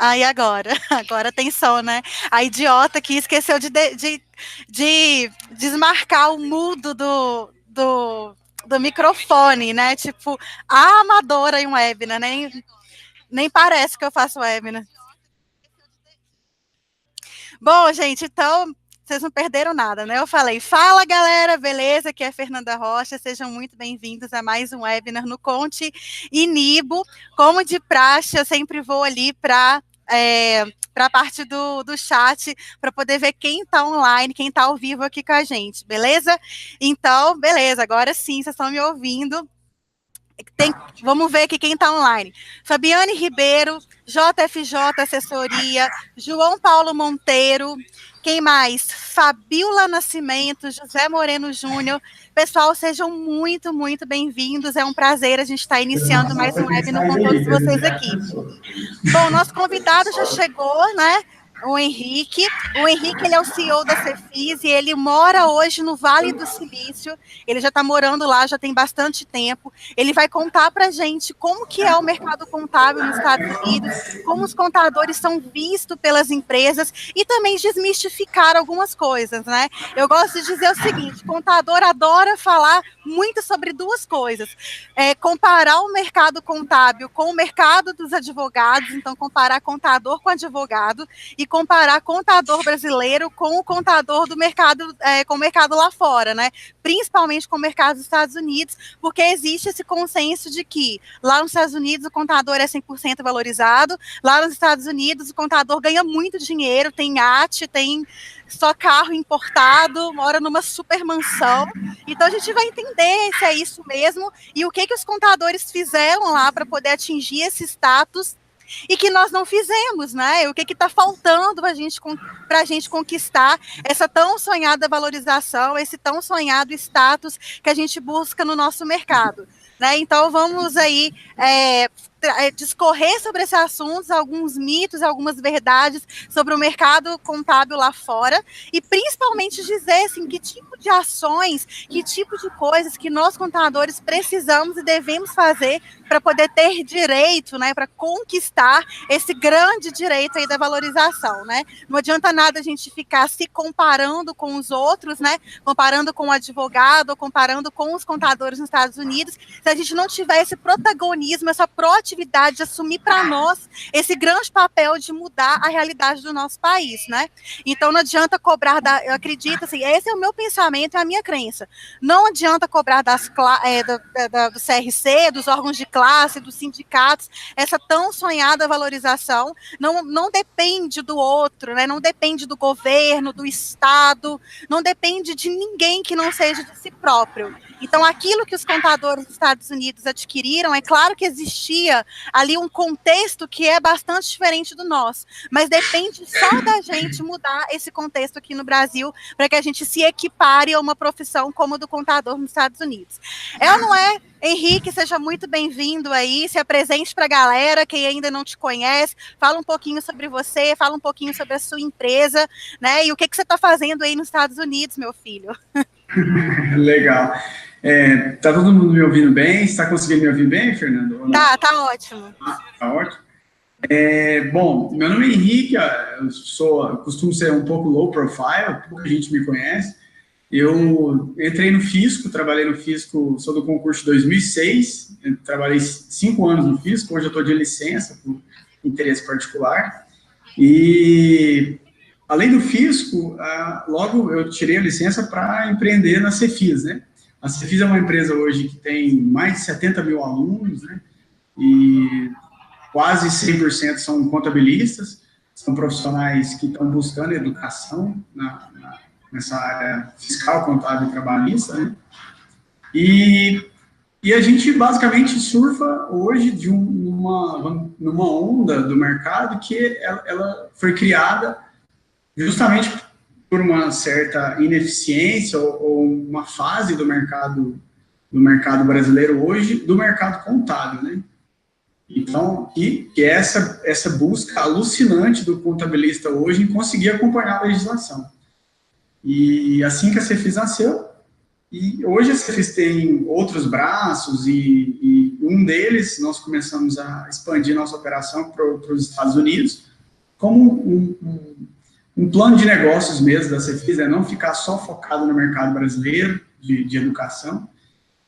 Aí agora? Agora tem som, né? A idiota que esqueceu de desmarcar o mudo do microfone, né? Tipo, a amadora em webinar, nem parece que eu faço webinar. Bom, gente, então vocês não perderam nada, né? Eu falei, fala galera, beleza? Aqui é a Fernanda Rocha, sejam muito bem-vindos a mais um webinar no Conte e Nibo. Como de praxe, eu sempre vou ali para a parte do chat, para poder ver quem está online, quem está ao vivo aqui com a gente, beleza? Então, beleza, agora sim, vocês estão me ouvindo. Vamos ver aqui quem está online. Fabiane Ribeiro, JFJ Assessoria, João Paulo Monteiro, quem mais? Fabiola Nascimento, José Moreno Júnior. Pessoal, sejam muito, muito bem-vindos. É um prazer a gente estar iniciando mais um webinar com todos vocês aqui. Bom, nosso convidado já chegou, né? O Henrique. O Henrique, ele é o CEO da Cefis e ele mora hoje no Vale do Silício. Ele já está morando lá, já tem bastante tempo. Ele vai contar para a gente como que é o mercado contábil nos Estados Unidos, como os contadores são vistos pelas empresas e também desmistificar algumas coisas, né? Eu gosto de dizer o seguinte, contador adora falar muito sobre duas coisas. Comparar o mercado contábil com o mercado dos advogados, então comparar contador com advogado e comparar contador brasileiro com o contador do mercado, com o mercado lá fora, né? Principalmente com o mercado dos Estados Unidos, porque existe esse consenso de que lá nos Estados Unidos o contador é 100% valorizado, lá nos Estados Unidos o contador ganha muito dinheiro, tem iate, tem só carro importado, mora numa super mansão. Então a gente vai entender se é isso mesmo e o que os contadores fizeram lá para poder atingir esse status e que nós não fizemos, né? O que está faltando para a gente conquistar essa tão sonhada valorização, esse tão sonhado status que a gente busca no nosso mercado, né? Então vamos aí discorrer sobre esses assuntos, alguns mitos, algumas verdades sobre o mercado contábil lá fora e principalmente dizer assim, que tipo de ações, que tipo de coisas que nós contadores precisamos e devemos fazer para poder ter direito, né, para conquistar esse grande direito aí da valorização, né? Não adianta nada a gente ficar se comparando com os outros, né? Comparando com o advogado, ou comparando com os contadores nos Estados Unidos, se a gente não tiver esse protagonismo, essa proatividade de assumir para nós esse grande papel de mudar a realidade do nosso país, né? Então não adianta cobrar, eu acredito assim, esse é o meu pensamento, é a minha crença. Não adianta cobrar do CRC, dos órgãos de classe, dos sindicatos, essa tão sonhada valorização, não depende do outro, né? Não depende do governo, do Estado, não depende de ninguém que não seja de si próprio. Então, aquilo que os contadores dos Estados Unidos adquiriram, é claro que existia ali um contexto que é bastante diferente do nosso, mas depende só da gente mudar esse contexto aqui no Brasil para que a gente se equipare a uma profissão como a do contador nos Estados Unidos. É ou não é? Henrique, seja muito bem-vindo aí, se apresente para a galera, quem ainda não te conhece, fala um pouquinho sobre você, fala um pouquinho sobre a sua empresa, né, e o que você está fazendo aí nos Estados Unidos, meu filho. Legal. Tá todo mundo me ouvindo bem? Você está conseguindo me ouvir bem, Fernando? Tá ótimo. Tá ótimo. Bom, meu nome é Henrique, eu costumo ser um pouco low profile, pouca gente me conhece. Eu entrei no Fisco, trabalhei no Fisco, sou do concurso de 2006, trabalhei 5 anos no Fisco, hoje eu estou de licença por interesse particular. E, além do Fisco, logo eu tirei a licença para empreender na Cefis, né? A Cefis é uma empresa hoje que tem mais de 70 mil alunos, né? E quase 100% são contabilistas, são profissionais que estão buscando educação nessa área fiscal, contábil e trabalhista, né? E a gente basicamente surfa hoje numa onda do mercado que ela foi criada justamente por uma certa ineficiência ou uma fase do mercado brasileiro hoje, do mercado contábil, né? Então, que é essa busca alucinante do contabilista hoje em conseguir acompanhar a legislação. E assim que a Cefis nasceu, e hoje a Cefis tem outros braços, e um deles, nós começamos a expandir nossa operação para os Estados Unidos, como um plano de negócios mesmo da Cefisa, né? Não ficar só focado no mercado brasileiro de educação.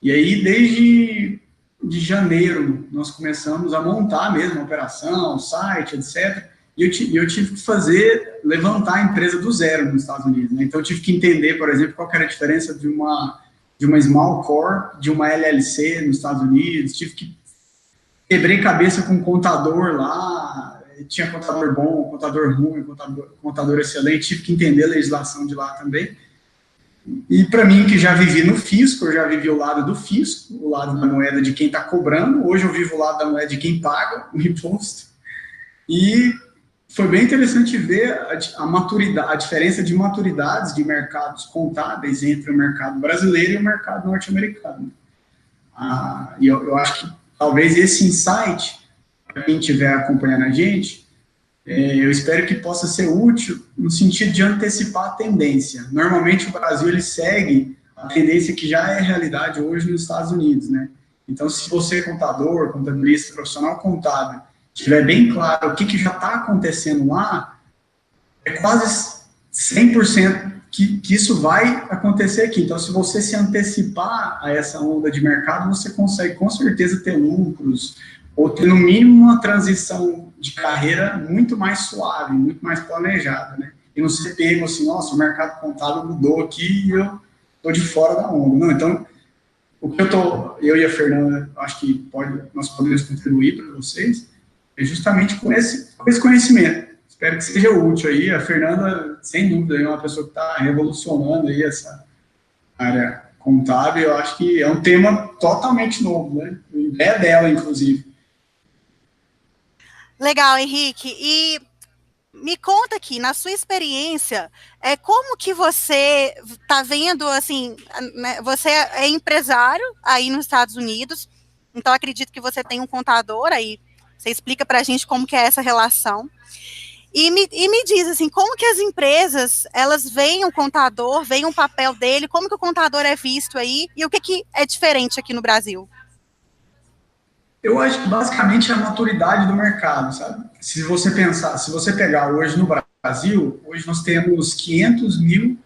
E aí, desde de janeiro, nós começamos a montar mesmo a operação, o site, etc. E eu tive que levantar a empresa do zero nos Estados Unidos, né? Então, eu tive que entender, por exemplo, qual que era a diferença de uma small corp, de uma LLC nos Estados Unidos. Quebrei cabeça com um contador lá, tinha contador bom, contador ruim, contador excelente, tive que entender a legislação de lá também. E para mim, que já vivi no fisco, eu já vivi o lado do fisco, o lado da moeda de quem está cobrando, hoje eu vivo o lado da moeda de quem paga o imposto. E foi bem interessante ver a diferença de maturidades de mercados contábeis entre o mercado brasileiro e o mercado norte-americano. E eu acho que talvez esse insight, para quem estiver acompanhando a gente, eu espero que possa ser útil no sentido de antecipar a tendência. Normalmente o Brasil ele segue a tendência que já é realidade hoje nos Estados Unidos, né? Então, se você é contador, contabilista, profissional contábil, tiver bem claro o que já está acontecendo lá, é quase 100% que isso vai acontecer aqui. Então, se você se antecipar a essa onda de mercado, você consegue com certeza ter lucros, ou ter no mínimo uma transição de carreira muito mais suave, muito mais planejada, né? E não ser pego assim, nossa, o mercado contábil mudou aqui e eu estou de fora da onda. Não, então, o que eu e a Fernanda, acho que nós podemos contribuir para vocês, é justamente com esse conhecimento. Espero que seja útil aí. A Fernanda, sem dúvida, é uma pessoa que está revolucionando aí essa área contábil. Eu acho que é um tema totalmente novo, né? A ideia dela, inclusive. Legal, Henrique. E me conta aqui, na sua experiência, como que você está vendo, assim, né, você é empresário aí nos Estados Unidos, então acredito que você tem um contador aí, você explica para a gente como que é essa relação. E me diz, assim, como que as empresas, elas veem o contador, veem o papel dele, como que o contador é visto aí, e o que é diferente aqui no Brasil? Eu acho que basicamente é a maturidade do mercado, sabe? Se você pegar hoje no Brasil, hoje nós temos 500 mil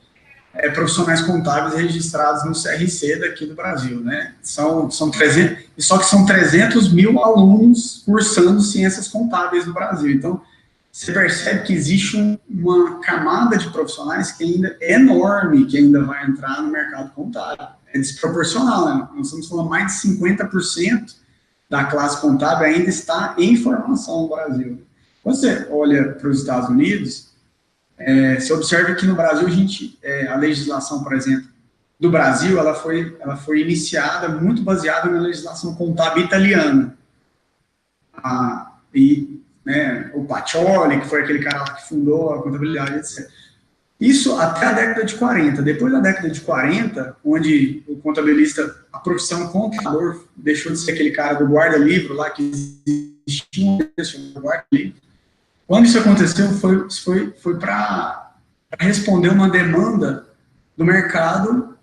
profissionais contábeis registrados no CRC daqui do Brasil, né? São 300, só que são 300 mil alunos cursando ciências contábeis no Brasil. Então, você percebe que existe uma camada de profissionais que ainda é enorme, que ainda vai entrar no mercado contábil. É desproporcional, né? Nós estamos falando mais de 50% da classe contábil ainda está em formação no Brasil. Quando você olha para os Estados Unidos, você observa que no Brasil a legislação, por exemplo, do Brasil, ela foi iniciada muito baseada na legislação contábil italiana. O Pacioli, que foi aquele cara que fundou a contabilidade, etc. Isso até a década de 40. Depois da década de 40, onde o contabilista, a profissão contador, deixou de ser aquele cara do guarda-livro lá, que existia um guarda-livro. Quando isso aconteceu, foi para responder uma demanda do mercado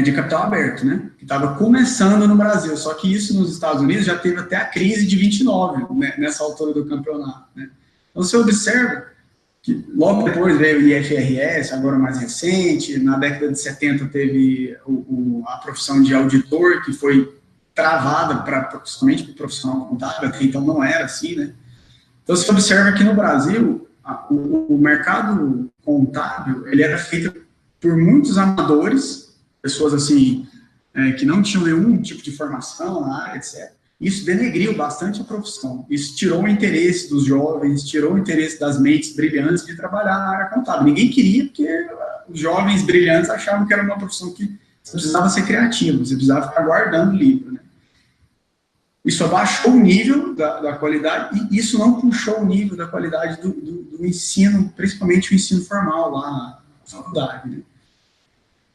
de capital aberto, né? Que estava começando no Brasil. Só que isso nos Estados Unidos já teve até a crise de 29, né, nessa altura do campeonato, né? Então, você observa que logo depois veio o IFRS, agora mais recente, na década de 70 teve a profissão de auditor, que foi travada somente para o profissional contábil, até então não era assim, né? Então, você observa que no Brasil, o mercado contábil, ele era feito por muitos amadores, pessoas assim, que não tinham nenhum tipo de formação na área, etc. Isso denegriu bastante a profissão. Isso tirou o interesse dos jovens, tirou o interesse das mentes brilhantes de trabalhar na área contábil. Ninguém queria, porque os jovens brilhantes achavam que era uma profissão que você precisava ser criativo, você precisava ficar guardando livro, né? Isso abaixou o nível da qualidade e isso não puxou o nível da qualidade do ensino, principalmente o ensino formal lá na faculdade, né?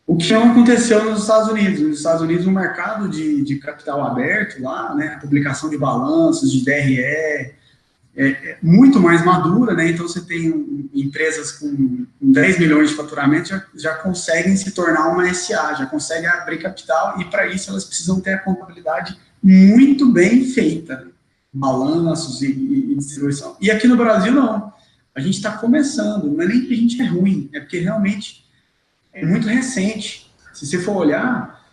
O que não aconteceu nos Estados Unidos. Nos Estados Unidos, o mercado de capital aberto lá, né, a publicação de balanços, de DRE, é muito mais madura, né? Então, você tem empresas com 10 milhões de faturamento já conseguem se tornar uma SA, já conseguem abrir capital e, para isso, elas precisam ter a contabilidade muito bem feita, né? Balanços e distribuição. E aqui no Brasil, não. a gente está começando, não é nem que a gente é ruim, é porque realmente é muito recente. Se você for olhar,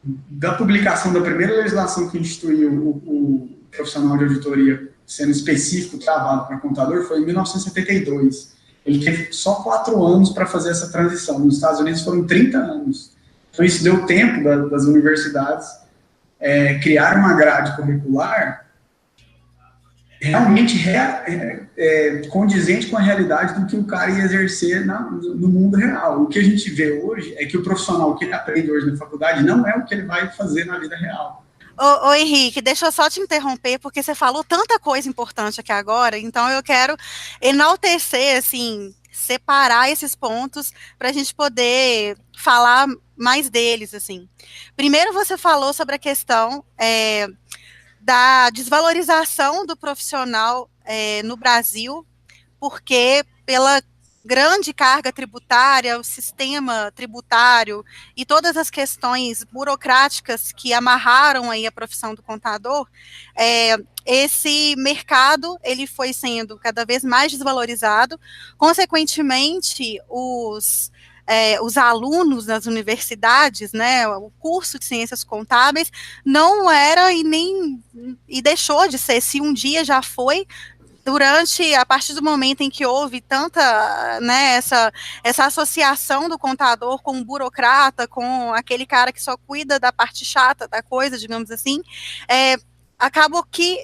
da publicação da primeira legislação que instituiu o profissional de auditoria sendo específico, travado para contador, foi em 1972. Ele teve só 4 anos para fazer essa transição. Nos Estados Unidos foram 30 anos. Então, isso deu tempo das universidades criar uma grade curricular realmente condizente com a realidade do que o cara ia exercer no mundo real. O que a gente vê hoje é que o profissional que ele aprende hoje na faculdade não é o que ele vai fazer na vida real. Ô, Henrique, deixa eu só te interromper, porque você falou tanta coisa importante aqui agora, então eu quero enaltecer, assim, separar esses pontos para a gente poder falar mais deles, assim. Primeiro você falou sobre a questão da desvalorização do profissional no Brasil, porque pela grande carga tributária, o sistema tributário e todas as questões burocráticas que amarraram aí a profissão do contador, esse mercado ele foi sendo cada vez mais desvalorizado. Consequentemente, os alunos das universidades, né, o curso de ciências contábeis não era e deixou de ser, se um dia já foi, a partir do momento em que houve tanta, né, essa associação do contador com o burocrata, com aquele cara que só cuida da parte chata da coisa, digamos assim, acabou que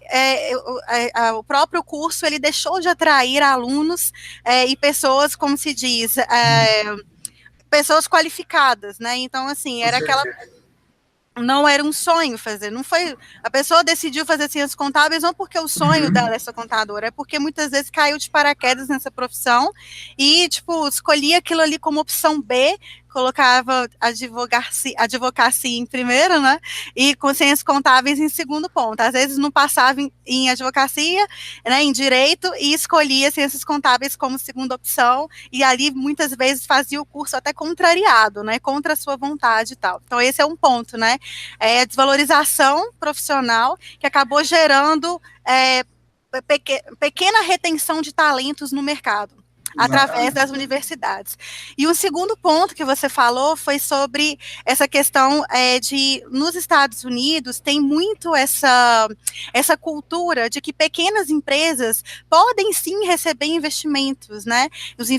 o próprio curso ele deixou de atrair alunos e pessoas, como se diz, pessoas qualificadas, né? Então, assim, era aquela... Não era um sonho fazer, não foi... A pessoa decidiu fazer ciências contábeis não porque o sonho dela é ser contadora, é porque muitas vezes caiu de paraquedas nessa profissão e, tipo, escolhia aquilo ali como opção B, colocava advocacia em primeiro, né, e com ciências contábeis em segundo ponto. Às vezes não passava em advocacia, né, em direito, e escolhia ciências contábeis como segunda opção, e ali muitas vezes fazia o curso até contrariado, né, contra a sua vontade e tal. Então esse é um ponto, né, a desvalorização profissional que acabou gerando pequena retenção de talentos no mercado, através das universidades. E o segundo ponto que você falou foi sobre essa questão nos Estados Unidos tem muito essa cultura de que pequenas empresas podem sim receber investimentos, né, os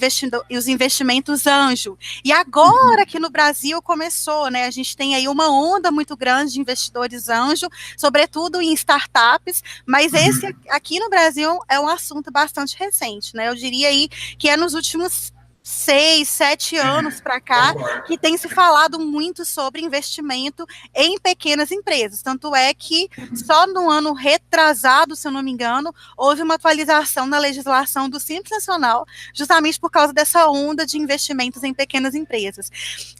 investimentos anjo. E agora aqui no Brasil começou, né, a gente tem aí uma onda muito grande de investidores anjo, sobretudo em startups, mas esse aqui no Brasil é um assunto bastante recente, né, eu diria aí que é nos últimos 6, 7 anos para cá, que tem se falado muito sobre investimento em pequenas empresas. Tanto é que só no ano retrasado, se eu não me engano, houve uma atualização na legislação do Simples Nacional, justamente por causa dessa onda de investimentos em pequenas empresas.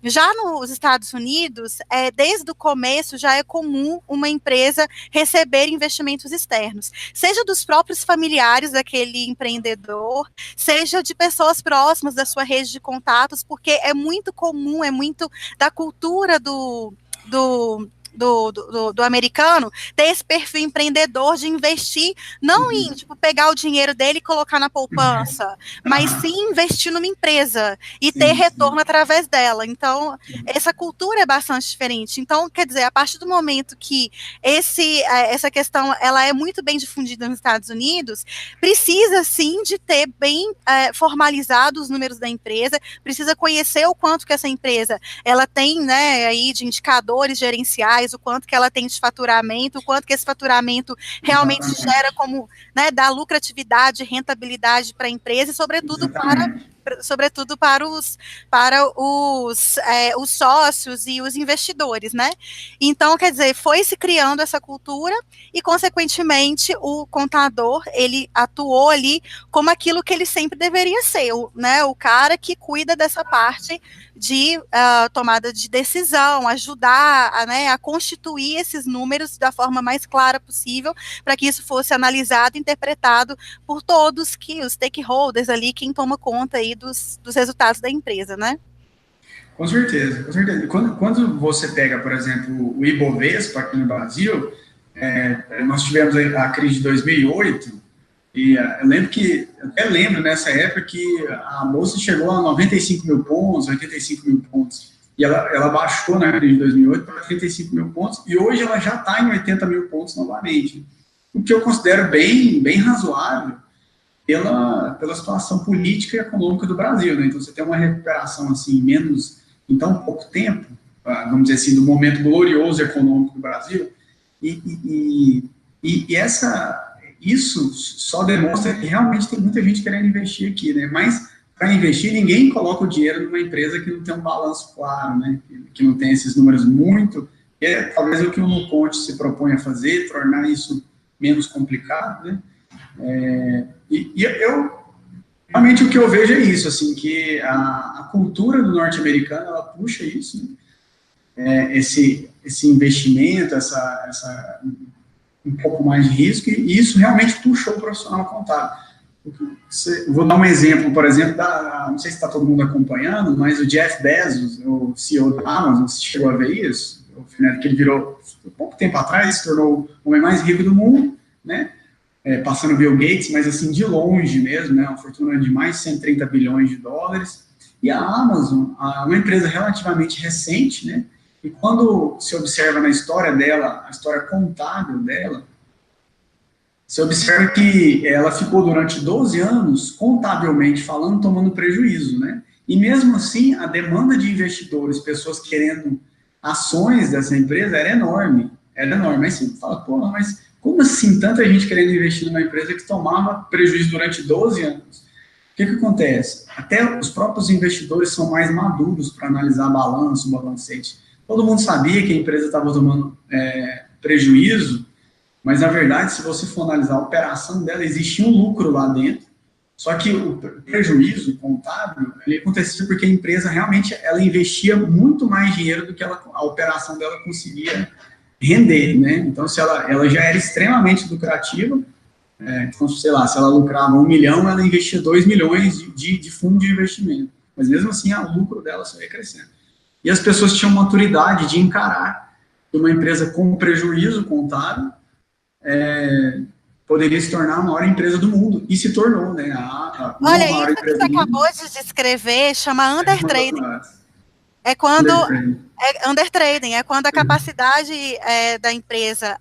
Já nos Estados Unidos, desde o começo, já é comum uma empresa receber investimentos externos, seja dos próprios familiares daquele empreendedor, seja de pessoas próximas da sua rede de contatos, porque é muito comum, é muito da cultura do americano ter esse perfil empreendedor de investir, não em pegar o dinheiro dele e colocar na poupança, mas sim investir numa empresa e ter retorno através dela. Então, essa cultura é bastante diferente. Então, quer dizer, a partir do momento que essa questão ela é muito bem difundida nos Estados Unidos, precisa sim de ter bem formalizado os números da empresa, precisa conhecer o quanto que essa empresa ela tem, né, aí de indicadores gerenciais, o quanto que ela tem de faturamento, o quanto que esse faturamento realmente gera como, né, dá lucratividade, rentabilidade para a empresa e sobretudo para os sócios e os investidores, né? Então, quer dizer, foi se criando essa cultura e, consequentemente, o contador, ele atuou ali como aquilo que ele sempre deveria ser, né? O cara que cuida dessa parte de tomada de decisão, ajudar a constituir esses números da forma mais clara possível, para que isso fosse analisado e interpretado por todos os stakeholders ali, quem toma conta aí dos resultados da empresa, né? Com certeza, com certeza. Quando você pega, por exemplo, o Ibovespa aqui no Brasil, nós tivemos a crise de 2008, E eu até lembro nessa época que a bolsa chegou a 95 mil pontos, 85 mil pontos. E ela baixou na crise de 2008 para 35 mil pontos, e hoje ela já está em 80 mil pontos novamente. O que eu considero bem razoável pela situação política e econômica do Brasil, né? Então, você tem uma recuperação, assim, em tão pouco tempo, vamos dizer assim, do momento glorioso econômico do Brasil, isso só demonstra que realmente tem muita gente querendo investir aqui, né? Mas, para investir, ninguém coloca o dinheiro numa empresa que não tem um balanço claro, né? Que não tem esses números muito, talvez o que o Nuconte se propõe a fazer, tornar isso menos complicado, né? Realmente o que eu vejo é isso, assim, que a cultura do norte-americano, ela puxa isso, né? Esse investimento, um pouco mais de risco, e isso realmente puxou o profissional contábil. Vou dar um exemplo, por exemplo, não sei se está todo mundo acompanhando, mas o Jeff Bezos, o CEO da Amazon, você chegou a ver isso? Que ele virou, pouco tempo atrás, se tornou o homem mais rico do mundo, né? Passando Bill Gates, mas assim, de longe mesmo, né? Uma fortuna de mais de 130 bilhões de dólares. E a Amazon, uma empresa relativamente recente, né? E quando se observa na história dela, a história contábil dela, você observa que ela ficou durante 12 anos, contabilmente falando, tomando prejuízo, né? E mesmo assim, a demanda de investidores, pessoas querendo ações dessa empresa, era enorme. Aí você fala, pô, mas como assim tanta gente querendo investir numa empresa que tomava prejuízo durante 12 anos? O que acontece? Até os próprios investidores são mais maduros para analisar balanço, balancete. Todo mundo sabia que a empresa estava tomando prejuízo, mas, na verdade, se você for analisar a operação dela, existia um lucro lá dentro, só que o prejuízo contábil, ele acontecia porque a empresa realmente ela investia muito mais dinheiro do que a operação dela conseguia render, né? Então, se ela já era extremamente lucrativa, então, sei lá, se ela lucrava 1 milhão, ela investia 2 milhões de fundo de investimento. Mas, mesmo assim, o lucro dela só ia crescendo. E as pessoas tinham maturidade de encarar que uma empresa com prejuízo contábil poderia se tornar a maior empresa do mundo, e se tornou, né? Olha, isso que você acabou de descrever chama undertrading. Undertrading é quando a capacidade da empresa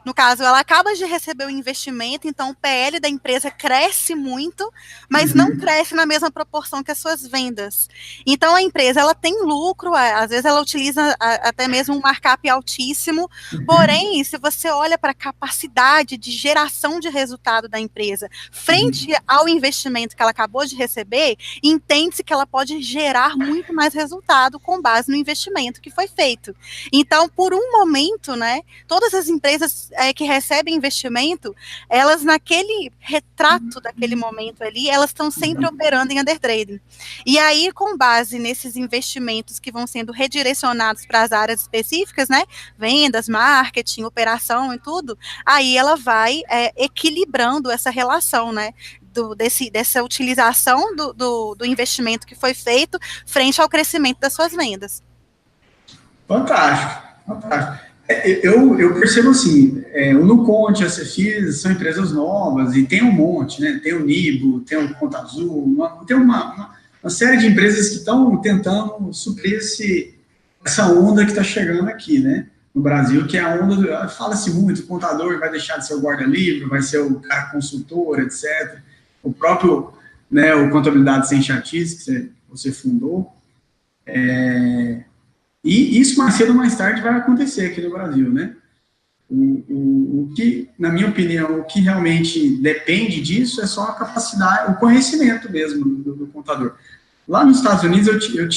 no caso, ela acaba de receber o investimento, então o PL da empresa cresce muito, mas não cresce na mesma proporção que as suas vendas. Então, a empresa, ela tem lucro, às vezes ela utiliza até mesmo um markup altíssimo, porém, se você olha para a capacidade de geração de resultado da empresa, frente ao investimento que ela acabou de receber, entende-se que ela pode gerar muito mais resultado com base no investimento que foi feito. Então, por um momento, né, todas as empresas que recebem investimento, elas naquele retrato daquele momento ali, elas estão sempre operando em undertrading. E aí, com base nesses investimentos que vão sendo redirecionados para as áreas específicas, né, vendas, marketing, operação e tudo, aí ela vai equilibrando essa relação, né, dessa utilização do investimento que foi feito frente ao crescimento das suas vendas. Fantástico, fantástico. Eu percebo assim, o Nuconte, a Cefis são empresas novas, e tem um monte, né? Tem o Nibo, tem o Conta Azul, tem uma série de empresas que estão tentando suprir essa onda que está chegando aqui, né? No Brasil, que é a onda, fala-se muito, o contador vai deixar de ser o guarda-livro, vai ser o cara consultor, etc. O próprio, né, o Contabilidade Sem Chatice, que você fundou, e isso mais cedo ou mais tarde vai acontecer aqui no Brasil, né? O que, na minha opinião, o que realmente depende disso é só a capacidade, o conhecimento mesmo do contador. Lá nos Estados Unidos eu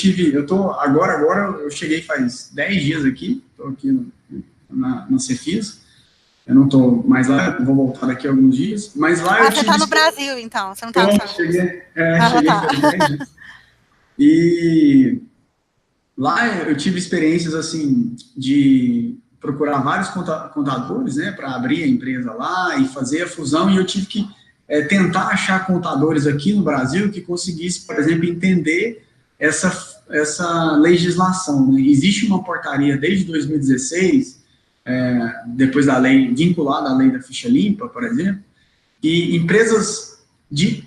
cheguei faz 10 dias aqui, estou aqui na Cefis, eu não estou mais lá, vou voltar daqui a alguns dias, mas lá você está no Brasil, então, você não está no Estados Unidos. Cheguei faz 10 dias. E lá eu tive experiências, assim, de procurar vários contadores, né, para abrir a empresa lá e fazer a fusão, e eu tive que tentar achar contadores aqui no Brasil que conseguissem, por exemplo, entender essa legislação, né? Existe uma portaria desde 2016, depois da lei, vinculada à lei da ficha limpa, por exemplo, E empresas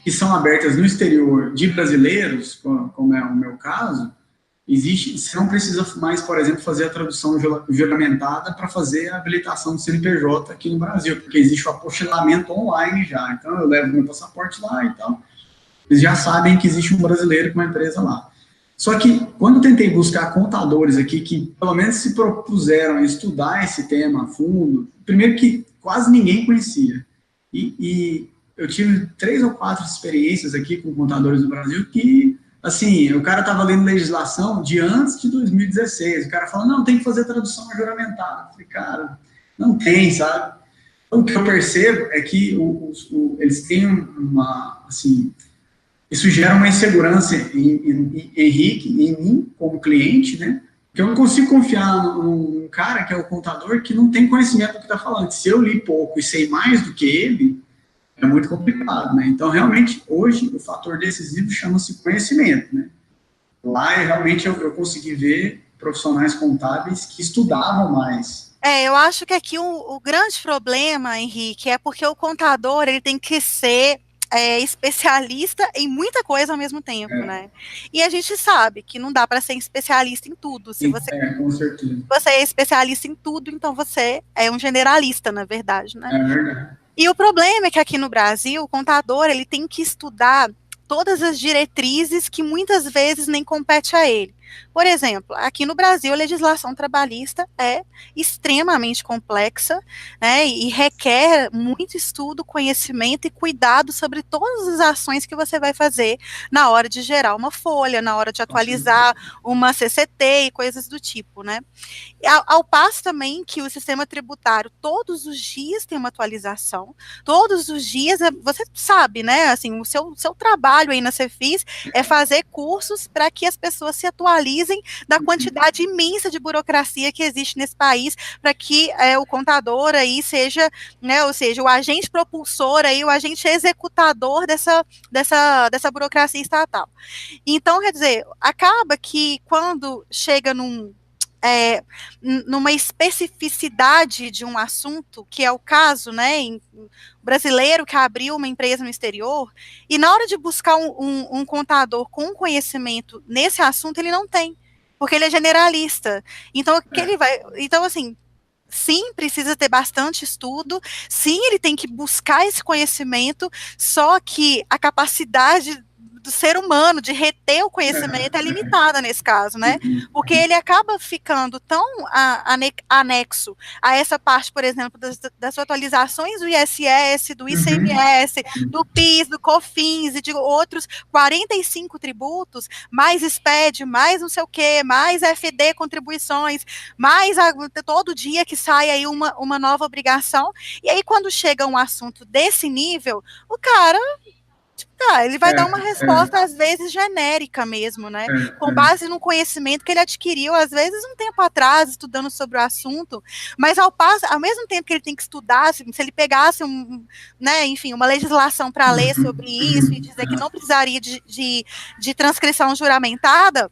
que são abertas no exterior de brasileiros, como é o meu caso, você não precisa mais, por exemplo, fazer a tradução juramentada para fazer a habilitação do CNPJ aqui no Brasil, porque existe o apostilamento online já. Então, eu levo meu passaporte lá e tal. Eles já sabem que existe um brasileiro com uma empresa lá. Só que, quando eu tentei buscar contadores aqui que, pelo menos, se propuseram a estudar esse tema a fundo, primeiro que quase ninguém conhecia. E eu tive 3 ou 4 experiências aqui com contadores do Brasil que, assim, o cara estava lendo legislação de antes de 2016. O cara falou, não, tem que fazer tradução juramentada. Eu falei, cara, não tem, sabe? Então, o que eu percebo é que eles têm assim, isso gera uma insegurança em Henrique, em mim, como cliente, né? Que eu não consigo confiar num cara que é o contador que não tem conhecimento do que está falando. Se eu li pouco e sei mais do que ele, é muito complicado, né? Então, realmente, hoje, o fator decisivo chama-se conhecimento, né? Lá, realmente, eu consegui ver profissionais contábeis que estudavam mais. Eu acho que aqui o grande problema, Henrique, é porque o contador, ele tem que ser especialista em muita coisa ao mesmo tempo, né? E a gente sabe que não dá para ser especialista em tudo. Se você, com certeza. Você é especialista em tudo, então você é um generalista, na verdade, né? É verdade. E o problema é que aqui no Brasil, o contador, ele tem que estudar todas as diretrizes que muitas vezes nem compete a ele. Por exemplo, aqui no Brasil, a legislação trabalhista é extremamente complexa, né, e requer muito estudo, conhecimento e cuidado sobre todas as ações que você vai fazer na hora de gerar uma folha, na hora de atualizar uma CCT e coisas do tipo, né. Ao passo também que o sistema tributário todos os dias tem uma atualização, todos os dias, você sabe, né, assim, o seu trabalho aí na Cefis é fazer cursos para que as pessoas se atualizem da quantidade imensa de burocracia que existe nesse país, para que o contador aí seja, né, ou seja, o agente propulsor aí, o agente executador dessa burocracia estatal. Então, quer dizer, acaba que quando chega numa especificidade de um assunto, que é o caso, né, brasileiro que abriu uma empresa no exterior, e na hora de buscar um contador com conhecimento nesse assunto, ele não tem, porque ele é generalista. Então, assim, sim, precisa ter bastante estudo, sim, ele tem que buscar esse conhecimento, só que a capacidade do ser humano de reter o conhecimento é limitada nesse caso, né? Porque ele acaba ficando tão anexo a essa parte, por exemplo, das atualizações do ISS, do ICMS, do PIS, do COFINS e de outros 45 tributos, mais SPED, mais não sei o quê, mais FD contribuições, mais todo dia que sai aí uma nova obrigação, e aí quando chega um assunto desse nível, o cara... ele vai dar uma resposta, às vezes, genérica mesmo, né? Com base no conhecimento que ele adquiriu, às vezes, um tempo atrás, estudando sobre o assunto, mas ao mesmo tempo que ele tem que estudar, se ele pegasse né, enfim, uma legislação para ler sobre isso e dizer que não precisaria de transcrição juramentada,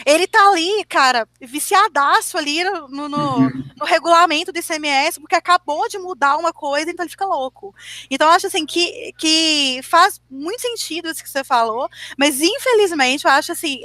ele tá ali, cara, viciadaço ali no regulamento do ICMS, porque acabou de mudar uma coisa, então ele fica louco. Então, eu acho assim, que faz muito sentido isso que você falou, mas infelizmente, eu acho assim,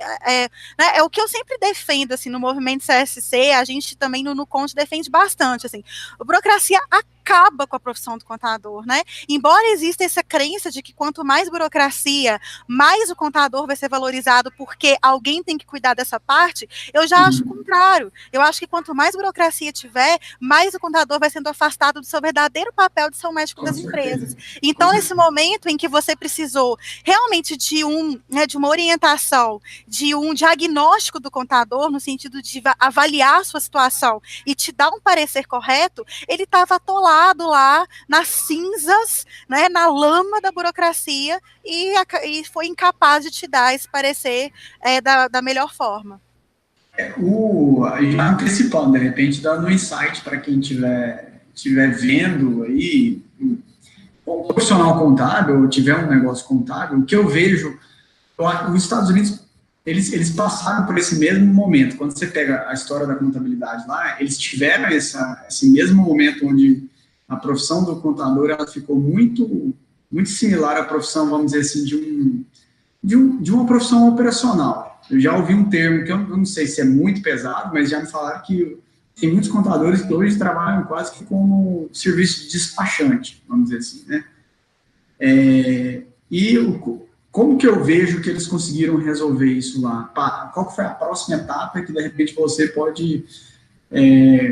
né, é o que eu sempre defendo, assim, no movimento CSC, a gente também no Conte defende bastante, assim, a burocracia acaba com a profissão do contador, né? Embora exista essa crença de que quanto mais burocracia, mais o contador vai ser valorizado porque alguém tem que cuidar dessa parte, eu já acho o contrário. Eu acho que quanto mais burocracia tiver, mais o contador vai sendo afastado do seu verdadeiro papel de ser o médico das empresas. Então, nesse momento em que você precisou realmente de uma orientação, de um diagnóstico do contador, no sentido de avaliar a sua situação e te dar um parecer correto, ele estava atolado lá nas cinzas, né, na lama da burocracia e foi incapaz de te dar esse parecer da melhor forma. Já antecipando, de repente, dando um insight para quem estiver vendo aí, um profissional contábil, ou tiver um negócio contábil, o que eu vejo, os Estados Unidos, eles passaram por esse mesmo momento. Quando você pega a história da contabilidade lá, eles tiveram esse mesmo momento onde a profissão do contador ela ficou muito similar à profissão, vamos dizer assim, de uma profissão operacional. Eu já ouvi um termo que eu não sei se é muito pesado, mas já me falaram que tem muitos contadores que hoje trabalham quase que como serviço de despachante, vamos dizer assim, né? Como que eu vejo que eles conseguiram resolver isso lá? Qual que foi a próxima etapa que, de repente, você pode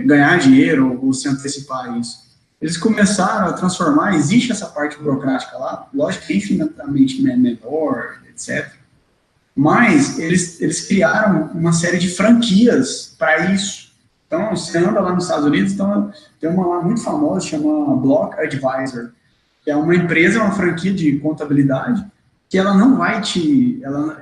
ganhar dinheiro ou se antecipar a isso? Eles começaram a transformar, existe essa parte burocrática lá, lógico que infinitamente menor, etc., mas eles criaram uma série de franquias para isso. Então, você anda lá nos Estados Unidos, então, tem uma lá muito famosa, chama Block Advisor, que é uma empresa, uma franquia de contabilidade, que ela não vai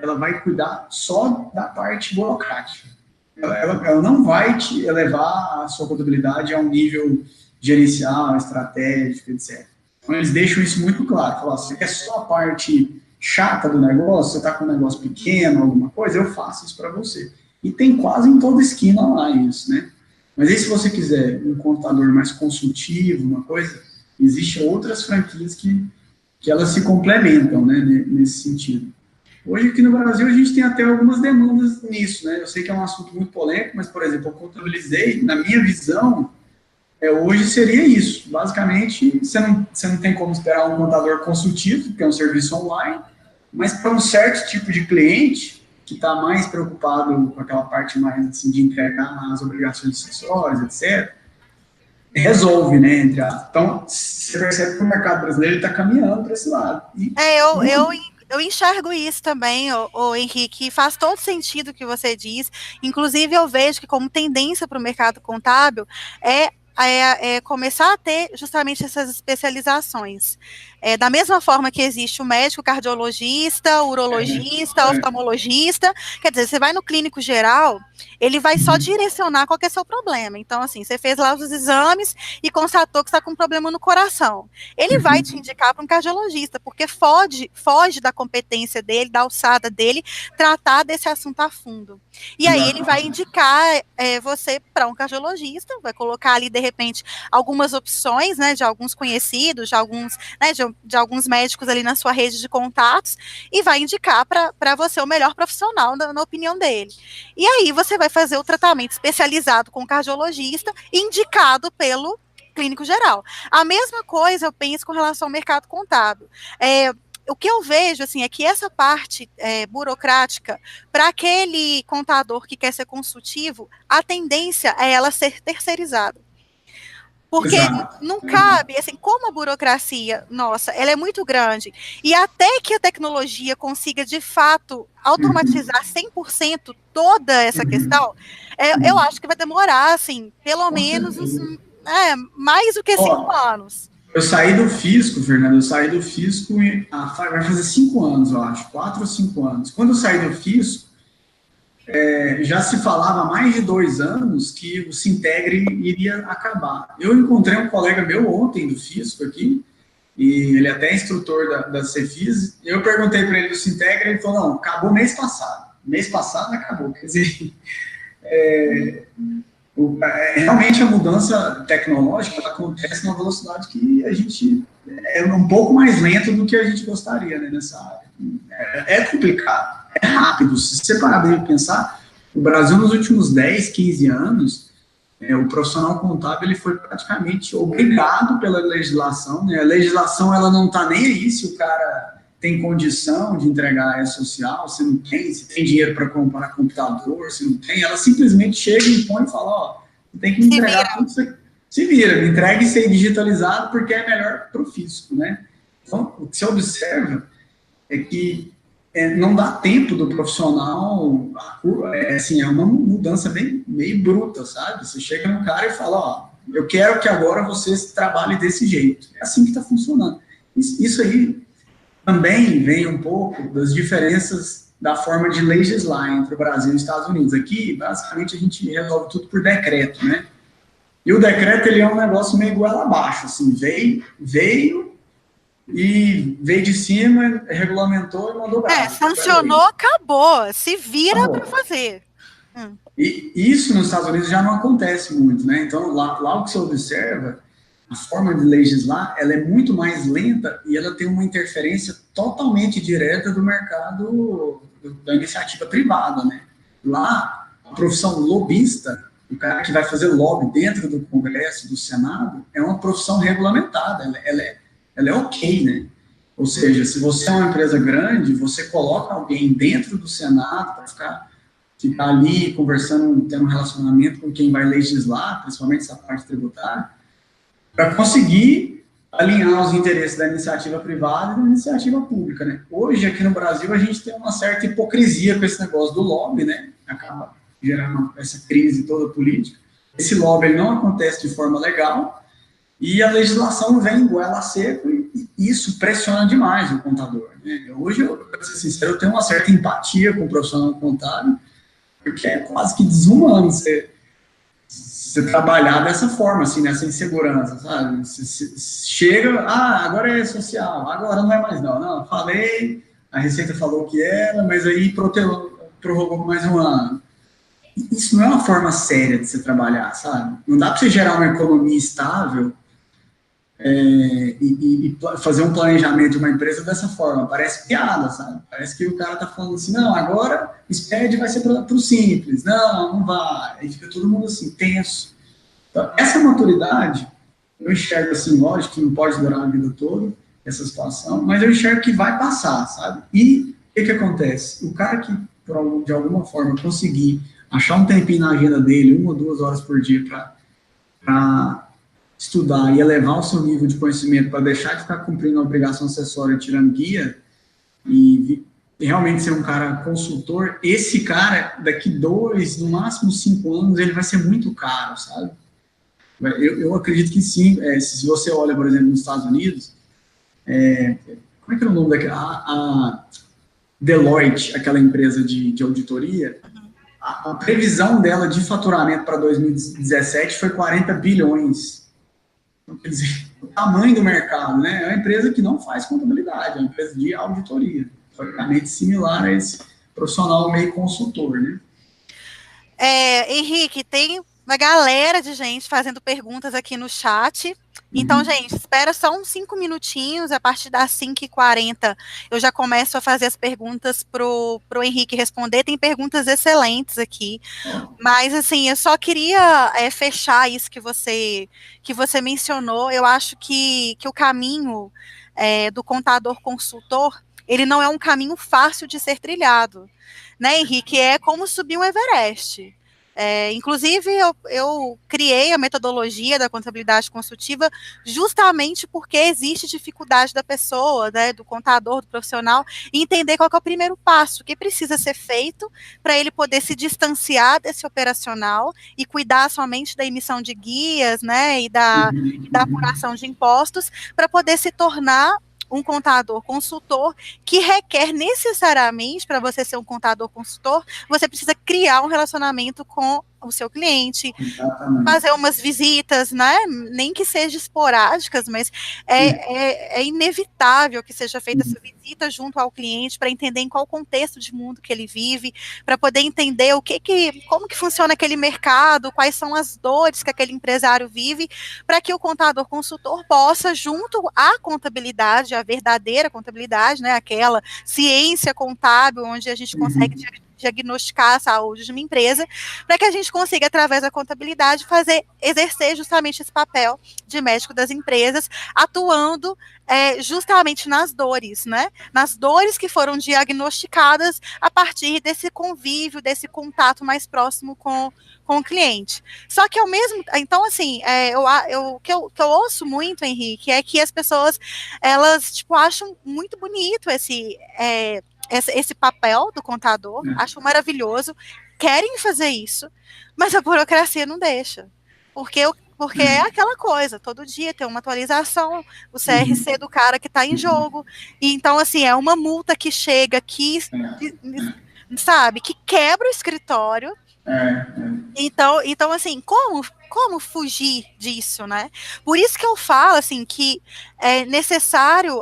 ela vai cuidar só da parte burocrática. Ela não vai te elevar a sua contabilidade a um nível gerencial, estratégico, etc. Então, eles deixam isso muito claro. Falam, você quer só a parte chata do negócio, você está com um negócio pequeno, alguma coisa, eu faço isso para você. E tem quase em toda esquina lá isso, né? Mas aí, se você quiser um contador mais consultivo, uma coisa, existem outras franquias que elas se complementam, né, nesse sentido. Hoje, aqui no Brasil, a gente tem até algumas demandas nisso, né? Eu sei que é um assunto muito polêmico, mas, por exemplo, eu contabilizei, na minha visão, hoje seria isso. Basicamente, você não tem como esperar um contador consultivo, que é um serviço online, mas para um certo tipo de cliente, que está mais preocupado com aquela parte mais assim, de entregar as obrigações acessórias, etc., resolve, né? Então, você percebe que o mercado brasileiro está caminhando para esse lado. Eu enxergo isso também, o Henrique, faz todo sentido o que você diz. Inclusive, eu vejo que como tendência para o mercado contábil é começar a ter justamente essas especializações. Da mesma forma que existe o médico cardiologista, o urologista, oftalmologista, quer dizer, você vai no clínico geral, ele vai só direcionar qual que é o seu problema. Então, assim, você fez lá os exames e constatou que está com um problema no coração. Ele vai te indicar para um cardiologista, porque foge da competência dele, da alçada dele, tratar desse assunto a fundo. E aí ele vai indicar você para um cardiologista, vai colocar ali, de repente, algumas opções, né, de alguns conhecidos, de alguns, né, de alguns médicos ali na sua rede de contatos, e vai indicar para você o melhor profissional, na opinião dele. E aí você vai fazer o tratamento especializado com o cardiologista, indicado pelo clínico geral. A mesma coisa eu penso com relação ao mercado contábil. O que eu vejo, assim, é que essa parte burocrática, para aquele contador que quer ser consultivo, a tendência é ela ser terceirizada. Porque não cabe, assim, como a burocracia, nossa, ela é muito grande, e até que a tecnologia consiga, de fato, automatizar 100% toda essa questão, eu acho que vai demorar, assim, pelo menos mais do que 5 anos. Eu saí do fisco, Fernando, vai fazer 5 anos, eu acho, 4 ou 5 anos. Quando eu saí do fisco, já se falava há mais de 2 anos que o Sintegre iria acabar. Eu encontrei um colega meu ontem do fisco aqui, e ele até é instrutor da Cefis, e eu perguntei para ele do Sintegre, ele falou, não, acabou mês passado. Mês passado acabou, quer dizer... realmente a mudança tecnológica ela acontece numa velocidade que a gente é um pouco mais lento do que a gente gostaria, né, nessa área. É complicado, é rápido. Se você parar bem e pensar, o Brasil nos últimos 10, 15 anos, o profissional contábil ele foi praticamente obrigado pela legislação, né? A legislação ela não está nem aí se o cara tem condição de entregar a área social, se não tem, se tem dinheiro para comprar computador, se não tem, ela simplesmente chega e põe e fala, ó, tem que me entregar tudo isso aqui. Se vira, me entrega isso aí digitalizado porque é melhor para o fisco, né? Então, o que você observa é que não dá tempo do profissional, assim, é uma mudança meio bruta, sabe? Você chega no cara e fala, ó, eu quero que agora você trabalhe desse jeito. É assim que está funcionando. Isso aí também vem um pouco das diferenças da forma de legislar entre o Brasil e os Estados Unidos. Aqui, basicamente, a gente resolve tudo por decreto, né? E o decreto, ele é um negócio meio goela abaixo, assim, veio de cima, regulamentou e mandou braço. Sancionou, acabou, se vira para fazer. E isso nos Estados Unidos já não acontece muito, né? Então, lá o que você observa a forma de legislar, ela é muito mais lenta e ela tem uma interferência totalmente direta do mercado da iniciativa privada, né? Lá, a profissão lobista, o cara que vai fazer lobby dentro do Congresso, do Senado, é uma profissão regulamentada, ela é ok, né? Ou seja, se você é uma empresa grande, você coloca alguém dentro do Senado para ficar ali conversando, tendo um relacionamento com quem vai legislar, principalmente essa parte tributária, para conseguir alinhar os interesses da iniciativa privada e da iniciativa pública, né? Hoje, aqui no Brasil, a gente tem uma certa hipocrisia com esse negócio do lobby, né? Acaba gerando essa crise toda política. Esse lobby ele não acontece de forma legal e a legislação vem goela a seco e isso pressiona demais o contador, né? Hoje, para ser sincero, eu tenho uma certa empatia com o profissional contábil, porque é quase que desumano você trabalhar dessa forma, assim, nessa insegurança, sabe? Você chega, agora é social, agora não é mais não, falei, a Receita falou que era, mas aí prorrogou mais um ano. Isso não é uma forma séria de você trabalhar, sabe? Não dá para você gerar uma economia estável e fazer um planejamento de uma empresa dessa forma. Parece piada, sabe? Parece que o cara tá falando assim, não, agora o SPED vai ser para o simples. Não vai. Aí fica todo mundo assim, tenso. Então, essa maturidade, eu enxergo assim, lógico que não pode durar a vida toda, essa situação, mas eu enxergo que vai passar, sabe? E o que acontece? O cara que, de alguma forma, conseguir achar um tempinho na agenda dele, 1 ou 2 horas por dia para estudar e elevar o seu nível de conhecimento para deixar de ficar cumprindo a obrigação acessória e tirando guia e realmente ser um cara consultor, esse cara, daqui 2, no máximo 5 anos, ele vai ser muito caro, sabe? Eu acredito que sim. Se você olha, por exemplo, nos Estados Unidos, como é que é o nome daquela? A Deloitte, aquela empresa de auditoria, a previsão dela de faturamento para 2017 foi 40 bilhões. Quer dizer, o tamanho do mercado, né? É uma empresa que não faz contabilidade, é uma empresa de auditoria, praticamente similar a esse profissional meio consultor, né? Henrique, tem uma galera de gente fazendo perguntas aqui no chat. Então, gente, espera só uns 5 minutinhos, a partir das 5h40 eu já começo a fazer as perguntas pro Henrique responder. Tem perguntas excelentes aqui, mas assim, eu só queria fechar isso que você mencionou. Eu acho que o caminho do contador consultor, ele não é um caminho fácil de ser trilhado, né, Henrique? É como subir um Everest. Inclusive, eu criei a metodologia da contabilidade consultiva justamente porque existe dificuldade da pessoa, né, do contador, do profissional, em entender qual que é o primeiro passo, o que precisa ser feito para ele poder se distanciar desse operacional e cuidar somente da emissão de guias, né, e da apuração de impostos, para poder se tornar um contador consultor, que requer necessariamente, para você ser um contador consultor, você precisa criar um relacionamento com o seu cliente, fazer umas visitas, né? Nem que sejam esporádicas, mas é inevitável que seja feita essa visita junto ao cliente para entender em qual contexto de mundo que ele vive, para poder entender como que funciona aquele mercado, quais são as dores que aquele empresário vive, para que o contador consultor possa, junto à contabilidade, a verdadeira contabilidade, né? Aquela ciência contábil onde a gente consegue diagnosticar a saúde de uma empresa, para que a gente consiga, através da contabilidade, exercer justamente esse papel de médico das empresas, atuando justamente nas dores, né? Nas dores que foram diagnosticadas a partir desse convívio, desse contato mais próximo com o cliente. Só que ao mesmo, então assim, o que eu ouço muito, Henrique, é que as pessoas, elas acham muito bonito esse papel do contador, acham maravilhoso, querem fazer isso, mas a burocracia não deixa. Porque é aquela coisa, todo dia tem uma atualização, o CRC do cara que está em jogo, e então, assim, é uma multa que chega, sabe, que quebra o escritório. Então, assim, como como fugir disso, né? Por isso que eu falo, assim, que é necessário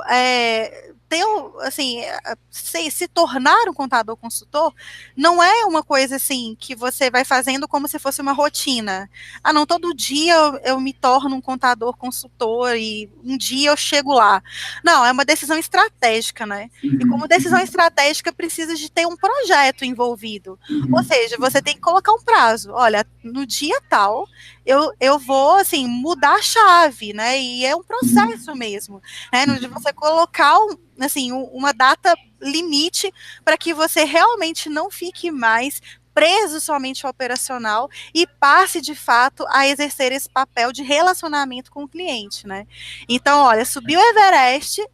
ter, assim, se tornar um contador consultor não é uma coisa, assim, que você vai fazendo como se fosse uma rotina. Ah, não, todo dia eu me torno um contador consultor e um dia eu chego lá. Não, é uma decisão estratégica, né? E como decisão estratégica precisa de ter um projeto envolvido. Ou seja, você tem que colocar um prazo. Olha, no dia tal, eu vou, assim, mudar a chave, né? E é um processo mesmo, né? De você colocar, assim, uma data limite para que você realmente não fique mais preso somente ao operacional e passe, de fato, a exercer esse papel de relacionamento com o cliente, né? Então, olha, subir o Everest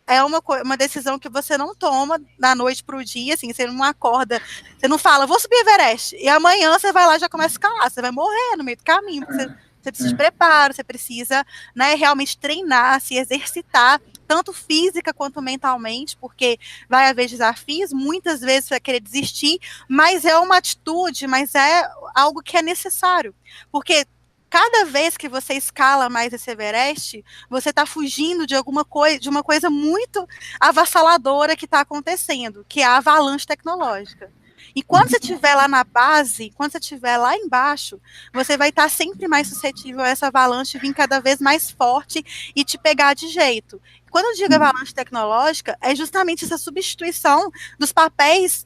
é uma decisão que você não toma da noite para o dia, assim, você não acorda, você não fala, vou subir Everest, e amanhã você vai lá e já começa a escalar, você vai morrer no meio do caminho, porque você precisa de preparo, você precisa, né, realmente treinar, se exercitar, tanto física quanto mentalmente, porque vai haver desafios, muitas vezes você vai querer desistir, mas é uma atitude, mas é algo que é necessário, porque cada vez que você escala mais esse Everest, você está fugindo de alguma coisa, de uma coisa muito avassaladora que está acontecendo, que é a avalanche tecnológica. E quando você estiver lá na base, quando você estiver lá embaixo, você vai estar sempre mais suscetível a essa avalanche vir cada vez mais forte e te pegar de jeito. Quando eu digo avalanche tecnológica, é justamente essa substituição dos papéis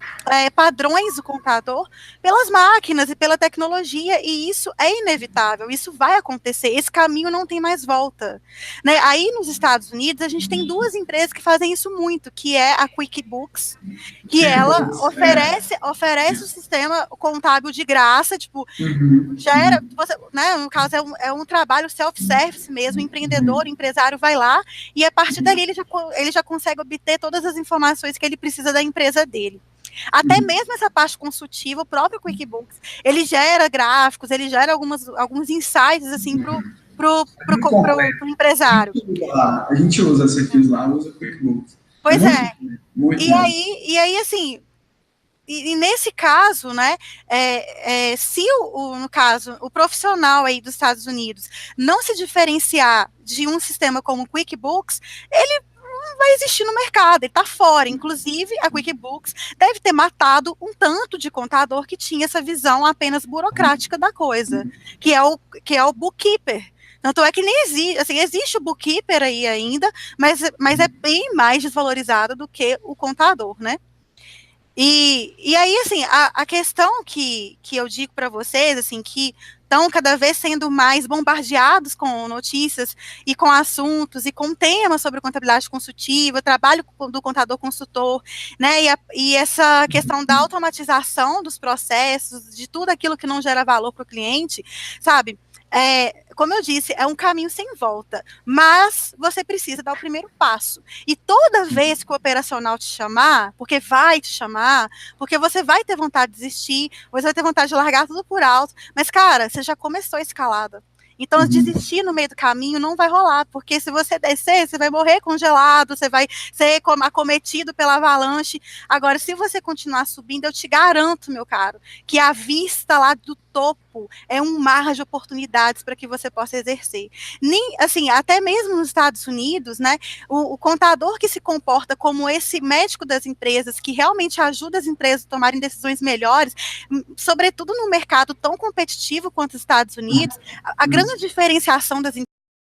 padrões do contador pelas máquinas e pela tecnologia, e isso é inevitável, isso vai acontecer, esse caminho não tem mais volta. Né? Aí nos Estados Unidos, a gente tem duas empresas que fazem isso muito, que é a QuickBooks, que ela oferece o sistema contábil de graça, tipo, já era, você, né, no caso é um trabalho self-service mesmo, o empreendedor, o empresário vai lá, e a partir dali ele já consegue obter todas as informações que ele precisa da empresa dele. Até mesmo essa parte consultiva, o próprio QuickBooks, ele gera gráficos, ele gera alguns insights, assim, pro empresário. A gente usa, você fez lá, usa o QuickBooks. Pois é. E aí, assim, e nesse caso, né, se no caso, o profissional aí dos Estados Unidos não se diferenciar de um sistema como o QuickBooks, ele não vai existir no mercado, ele está fora. Inclusive, a QuickBooks deve ter matado um tanto de contador que tinha essa visão apenas burocrática da coisa, que é o bookkeeper. Tanto é que nem existe, assim, existe o bookkeeper aí ainda, mas é bem mais desvalorizado do que o contador, né? E aí, assim, a questão que eu digo para vocês, assim, que estão cada vez sendo mais bombardeados com notícias e com assuntos e com temas sobre contabilidade consultiva, trabalho do contador consultor, né, e essa questão da automatização dos processos, de tudo aquilo que não gera valor para o cliente, sabe? Como eu disse, é um caminho sem volta, mas você precisa dar o primeiro passo. E toda vez que o operacional te chamar, porque vai te chamar, porque você vai ter vontade de desistir, você vai ter vontade de largar tudo por alto, mas, cara, você já começou a escalada. Então, desistir no meio do caminho não vai rolar, porque se você descer, você vai morrer congelado, você vai ser acometido pela avalanche. Agora, se você continuar subindo, eu te garanto, meu caro, que a vista lá do topo é um mar de oportunidades para que você possa exercer. Nem, assim, até mesmo nos Estados Unidos, né, o contador que se comporta como esse médico das empresas, que realmente ajuda as empresas a tomarem decisões melhores, sobretudo num mercado tão competitivo quanto os Estados Unidos, a grande diferenciação das